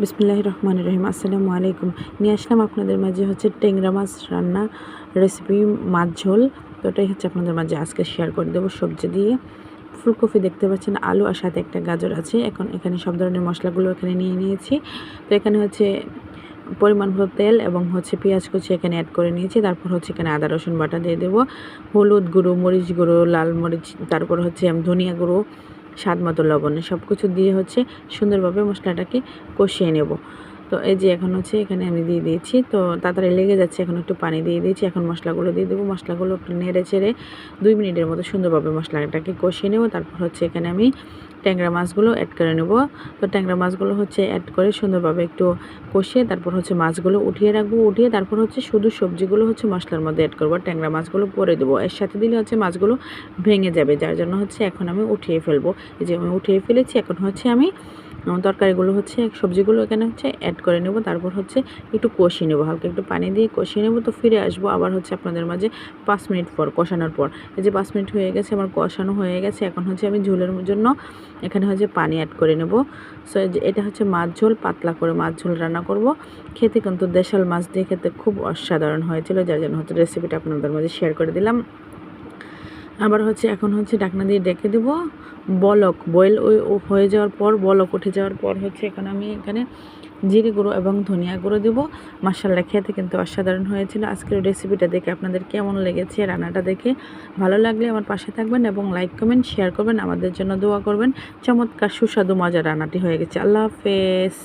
বিসমিল্লাহির রহমানির রহিম। আসসালামু আলাইকুম। নিয়ে আসলাম আপনাদের মাঝে হচ্ছে ট্যাংরা মাছ রান্না রেসিপি, মাছ ঝোল। তো এটাই হচ্ছে আপনাদের মাঝে আজকে শেয়ার করে দেবো সবজি দিয়ে। ফুলকপি দেখতে পাচ্ছেন, আলু আর সাথে একটা গাজর আছে। এখন এখানে সব ধরনের মশলাগুলো এখানে নিয়ে নিয়েছি। তো এখানে হচ্ছে পরিমাণ মতো তেল এবং হচ্ছে পেঁয়াজ কুচি এখানে অ্যাড করে নিয়েছি। তারপর হচ্ছে এখানে আদা রসুন বাটা দিয়ে দেবো, হলুদ গুঁড়ো, মরিচ গুঁড়ো, লাল মরিচ, তারপর হচ্ছে ধনিয়া গুঁড়ো, স্বাদ মতো লবণ, সব কিছু দিয়ে হচ্ছে সুন্দরভাবে মশলাটাকে কষিয়ে নেব। তো এই যে এখন হচ্ছে এখানে আমি দিয়ে দিয়েছি, তো তাড়াতাড়ি লেগে যাচ্ছে, এখন একটু পানি দিয়ে দিয়েছি। এখন মশলাগুলো দিয়ে দেবো। মশলাগুলো একটু নেড়ে চেড়ে 2 মিনিটের মতো সুন্দরভাবে মশলাটাকে কষিয়ে নেব। তারপর হচ্ছে এখানে আমি ট্যাংরা মাছগুলো অ্যাড করে নেব। তো ট্যাংরা মাছগুলো হচ্ছে অ্যাড করে সুন্দরভাবে একটু কষিয়ে তারপর হচ্ছে মাছগুলো উঠিয়ে রাখবো। উঠিয়ে তারপর হচ্ছে শুধু সবজিগুলো হচ্ছে মশলার মধ্যে অ্যাড করবো, ট্যাংরা মাছগুলো পরে দেবো। এর সাথে দিলে হচ্ছে মাছগুলো ভেঙে যাবে, যার জন্য হচ্ছে এখন আমি উঠিয়ে ফেলবো। এই যে আমি উঠিয়ে ফেলেছি। এখন হচ্ছে আমি তরকারিগুলো হচ্ছে সবজিগুলো এখানে হচ্ছে অ্যাড করে নেব। তারপর হচ্ছে একটু কষিয়ে নেব, হালকা একটু পানি দিয়ে কষিয়ে নেব। তো ফিরে আসবো আবার হচ্ছে আপনাদের মাঝে 5 মিনিট পর, কষানোর পর। এই যে 5 মিনিট হয়ে গেছে, আমার কষানো হয়ে গেছে। এখন হচ্ছে আমি ঝোলের জন্য এখানে হচ্ছে পানি অ্যাড করে নেব। সো এটা হচ্ছে মাছ ঝোল, পাতলা করে মাছ ঝোল রান্না করব। খেতে কিন্তু দেশাল মাছ দিয়ে খেতে খুব অসাধারণ হয়েছিল, যার জন্য হচ্ছে রেসিপিটা আপনাদের মাঝে শেয়ার করে দিলাম। আবার হচ্ছে এখন হচ্ছে ঢাকনা দিয়ে ডেকে দেবো। বয়েল হয়ে যাওয়ার পর, বলক উঠে যাওয়ার পর হচ্ছে এখানে আমি জিরে গুঁড়ো এবং ধনিয়া গুঁড়ো দেবো। মাশাআল্লাহ, খেতে কিন্তু অসাধারণ হয়েছিল। আজকের রেসিপিটা দেখে আপনাদের কেমন লেগেছে, রান্নাটা দেখে ভালো লাগলে আমার পাশে থাকবেন এবং লাইক কমেন্ট শেয়ার করবেন, আমাদের জন্য দোয়া করবেন। চমৎকার সুস্বাদু মজার রান্নাটি হয়ে গেছে। আল্লাহ হাফেজ।